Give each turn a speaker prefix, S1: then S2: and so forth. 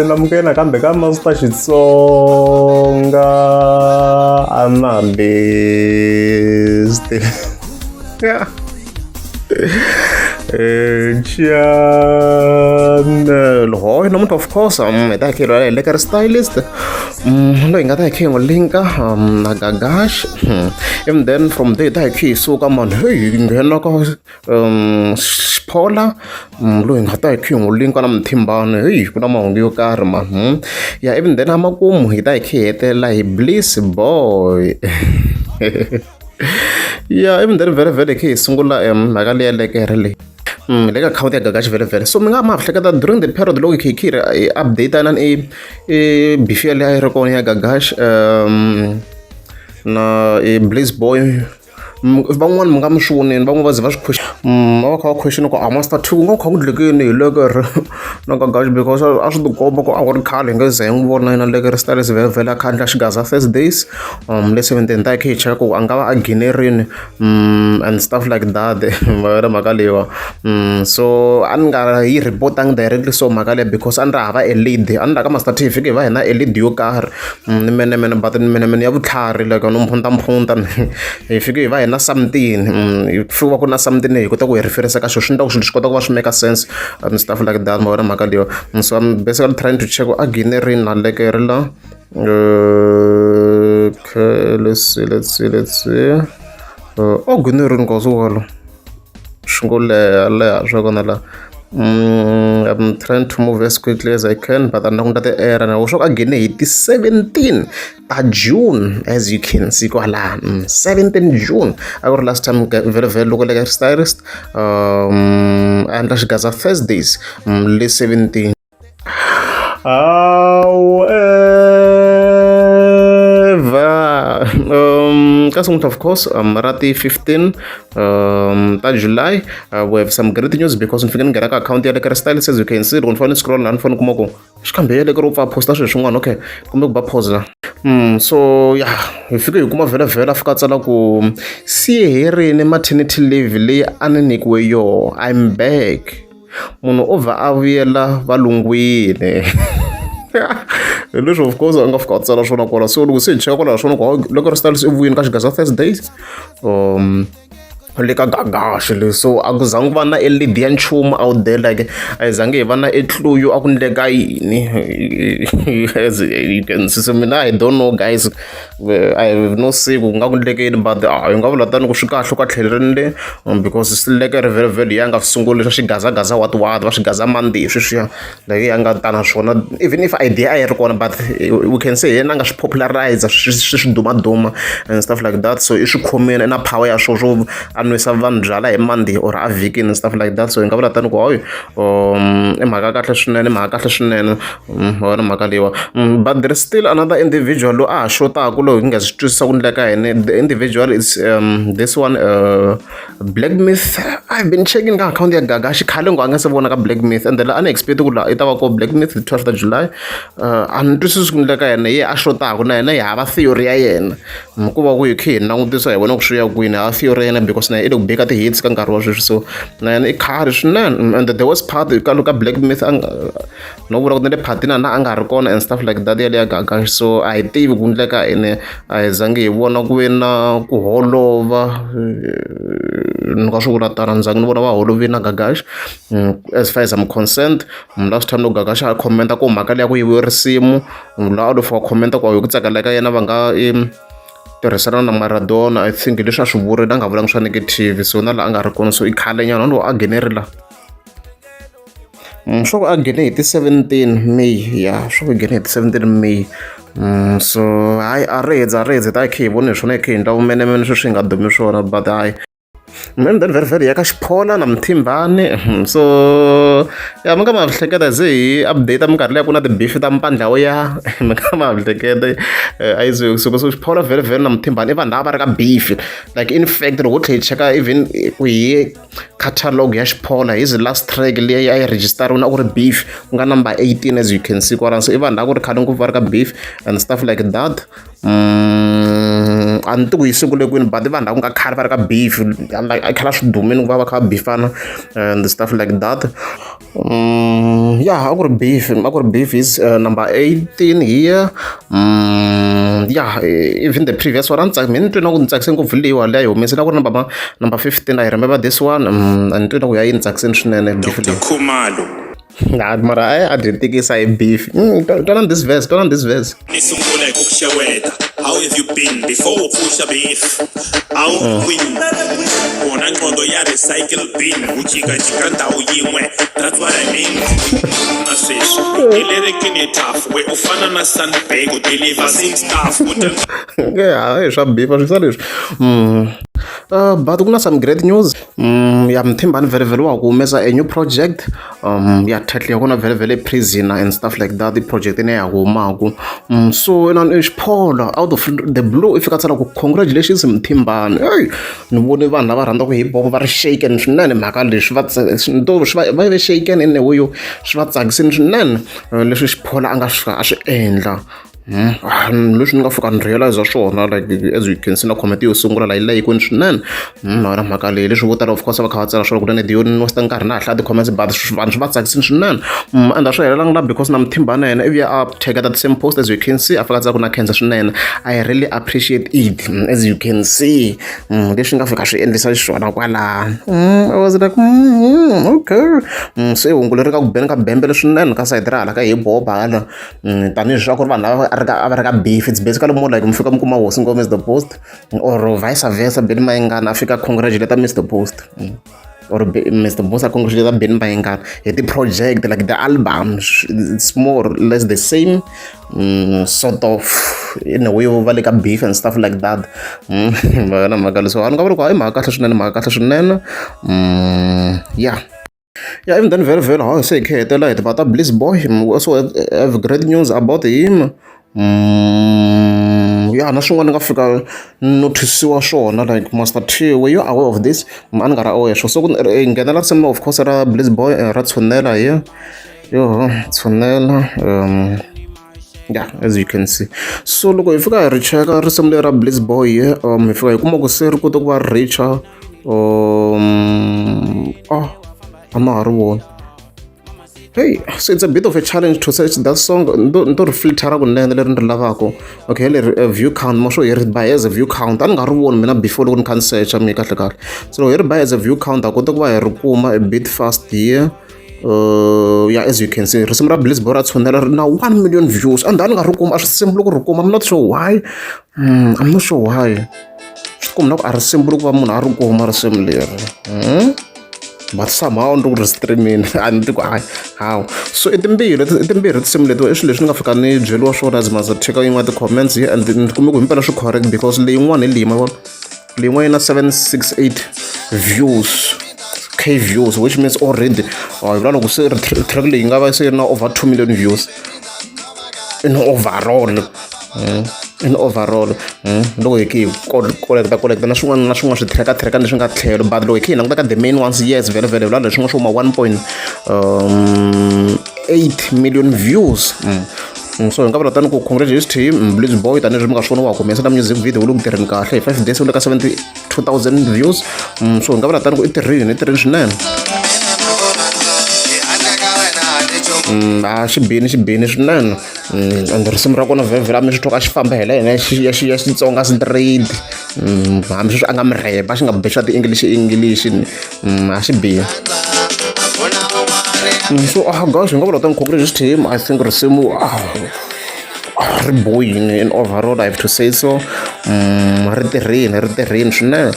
S1: namukela kambe ka Master Xitsonga analyst. Yeah. Channel hoy naman of course ita kira Lekker Stylist lo inga ta khe ngolinka na Gagash and then from there ta khe so ka man hey ngena ka Xphola lo inga ta khe ngolinka na Mthimbani hey kuna mahungu yo karhi man ya even then amakumu ita khe hetela hi Blissbouy. Yeah, even then very khe sungula makali ya Lekker le lega account ya Gagash very so minga ma hleketa during the period lo khe update nan before le re kona ya Gagash na Blissbouy van'wana mi nga mi swoneni van'wana va ze va swi question va kha va question ku Master 2 nga kha ku dlekeni hi Lekker na Gagash because a swi tikomba ku a ku ri khale hi nga ze hi n'wi vona na Lekker Stylist vhele a khandla xigaza first days le 17 ta khe hi cheka ku a nga va a ginerini and stuff like that mara mhaka leyiwa so a ni nga yi reportanga directly so mhaka leyi because a ni ri hava a lead a ni ra ka Master 2 hi fike hi va hi na a lead yo karhi ni menemene but ni menemene ya vutlhari like no mphunta hi fike hi va hi na something ku va ku na something hi kota ku hi referensa ka xo swi endla ku swilo swi kota ku va swi make sense and stuff like that mara mhaka leyiwa so I'm basically trying to check a ginerini na Lekker la okay let's see oh ginerini ka swalo swi ngo leha swa kona la I'm trying to move as quickly as I can, but I'm not going to error. I was again 17th June, as you can see. 17th June. Our last time very local Lekker Stylist. And that's Gaza Thursdays. Late 17. Of course, Marati 15 July, we have some great news because if you can get an account here, Lekker Stylist, as you can see, don't find scroll and phone kumoko. She can be a group of posters. Okay, come back pause. So yeah, if you come very after ku see here in maternity leave, yo, I'm back. Mono over aviela valungwini. Of course anga fika tsala swona kwala so loko se hi cheka kwala swona kwa Lekker Stylist evuyeni ka xigaza first days le ka Gagash le so a ku zangi va na LED ya nchumu out there like a hi zangi hi va na etluyo a ku ndleka yini as you can see so mina I don't know guys I have no say ku nga ku ndlekeni but hi nga vula tani ku swi kahle ka tlhelweni le because Lekker very ya nga sungula leswa xigaza what va xigaza Monday sweswiya like ya nga tana swona even if idea a yi ri kona but we can say yena nga swi popularize swi duma and stuff like that so i swi khomeni na power ya swo anwisa vanhu byala hi Monday or a vhiki and stuff like that so hi nga vula tani ku hoyi i mhaka kahle swinene wona mhaka leyiwa but there is still another individual lo a ha xotaku loyi hi nga swi twisisa ku ndleka yini the individual is this one Black Myth. I've been checking ka account ya Gagash khale ngo anga se vona ka Black Myth and la unexpected ku la ita va ko Black Myth 12th July and twisisa ku ndleka yena ye a xotaku na yena hi hava theory ya yena ku va ku hi khe hi langutisa hi vona ku swi ya kwini ha theory ya yena because na i le ku beka ti-hits ka nkarhi wa sweswi so na yena i khari swinene and the worst part ka loka Black Myth no vula ku na le phatina na a nga ri kona and stuff like that ya le ya Gagash so a hi tivi ku ndleka yini a hi zangi hi vona ku ve na ku holova ni nga swi vula tani ndzangi ni vona va holovini na Gagash as far as I'm concerned last time no Gagash a commenta ku mhaka leya ku yiviwe risimu la out of a commenta ku hi ku tsakela ka yena va nga tirhisana na Maradona I think leswi a swi vurile a nga vulangi swa negative so na la a nga ri kona so i khale nyana no a generela swo ku a nghene hi ti 17 May ya swo ku nghene hi ti 17 May so hayi a redze ta khe hi vone swona hi khe hi ndla vumenemene sweswi hi nga dumi swona but hayi and then very ya ka Xphola na Mthimbani so ya mi nga ma hleketa ze hi update minkarhi leyi ku na ti-beef ta mpandlawo ya mi nga ma hleketa a yi ze so Xphola very na Mthimbani i vanhu lava va ri ka beef like in fact loko tlhe hi cheka even ku hi catalog ya Xphola his last track leyi a yi register na ku ri beef ku nga number 18 as you can see kwalano so i vanhu lava ku ri khale ngopfu va ri ka beef and stuff like that a ni ti ku yi sungule kwini but vanhu lava ku nga khale va ri ka beef like khala swi dumini ku va va kha va beefana and stuff like that. Yeah, a ku ri beef is number 18 here. Yeah, even the previous one mi ni twi na ku ni tsakise ngopfu leyiwa leyi humesela ku ri number 15. I remember this one ni twi na ku ya yi ni tsakiseni swinene beef leyi. Nah, mara I didn't think it's a beef. Turn on this verse.
S2: How have you been before push a beef? How win? Ona ngondo ya recycle bin. Uchika chika ndau yimwe. That's what I mean. Message. Ilere tough. We ufana na sunbag u deliver same stuff.
S1: Yeah, it's a beef. But kuna some great news. Yeah, Mthimbani very wa ku humesa a new project. Yeah, title yakona very prisoner and stuff like that. The project ine ya humaku. So in Xphola out of the blue if you katsala ku congratulations Mthimbani. Hey, ni vone vanhu lava rhandza ku hip hop va ri shaken swinene mhaka leswi va ve shaken in a way swi va tsakisini swinene leswi Xphola a nga a swi endla. Leswi ni nga fika ni realize swona like as you can see na comment yo sungula la yi kwini swinene mara mhaka leyi leswi vo tala of course va kha va tsala swona ku ni diyo ni wasta nkarhi na hlaya ti-comments but vanhu swi va tsakisini swinene and a swi helelanga la because na Mthimbani yena if you are take that same post as you can see a fika tsala ku na cancer swinene. I really appreciate it as you can see leswi nga fika swi endlisa swona kwala. I was like okay se hungu leri ka ku beni ka bembele swinene ka side ra hala ka hip hop hala tanihi swa ku ri vanhu lava a ri ka beef. It's basically more like mfika mi kuma hosi ngome the post or vice versa Benny Mayengani afika congratulate Mr. Post or Mr. Post congratulate Benny Mayengani the project like the album. It's more or less the same sort of in a way over like a beef and stuff like that. Vana mhaka so vanhu nga vuri ku hayi mhaka kahle swinene yeah. Yeah, even then very how I say hetela hi about Blissbouy. We also have great news about him. Yeah, na swin'wana ni nga fika nothisiwa swona like Master T, were you aware of this? A ni nga ri aware so ku nghenela risimu of course ra Blissbouy ra tshunela here yo tshunela yeah, as you can see. So loko hi fika hi ri cheka risimu leri ra Blissbouy hi fika hi kuma ku se ri kota ku va richa I'm not one. Hey, so it's a bit of a challenge to search that song. Don't filter lavako. Okay, view count. Mo show here by as a view count. An garu one mina before one can search me katlekar. So here by as a view count. Ako tokwa rukuma a bit fast here. Yeah, as you can see, Risimra Blissbouy tshwanela now 1 million views. And then rukuma simple rukuma. I'm not sure why. I'm not sure why. Come now, are simple rukuma rukuma similar. But somehow ndo streaming and how so itimbirhi tinsimu leto i swilo leswi ni nga fika ni byeliwa swona as maza cheka yin'wana ti-comments here and ni kume ku himpela swi correct because leyin'wana hi leyi ma vona leyin'wana yi na 768 views views which means already vula loko se track leyi nga va se ri na over 2 million views in overall loko hi ki collecta na swin'wana swi tracker leswi nga tlhelo but loko hi kha hi languta ka the main ones yes vele vula leswi nga swo ma 1.8 million views. So hi nga vula tani ku congratulations to him Blissbouy tanihileswi mi nga swona wa humesa na music video wu le ku tirheni kahle hi 5 days wu le ka 72,000 views. So hi nga vula tani ku i tirhini swinene. Xibini swinene and risimu ra kona vhela mi swi twa ka xi famba hela yena ya Xitsonga straight hambi sweswi a nga mi rheba xi nga bexa ti-English a xi biha. So gosh hi nga vula tani congratulations to him. I think risimu ri boyini in overall I have to say so ri tirhini swinene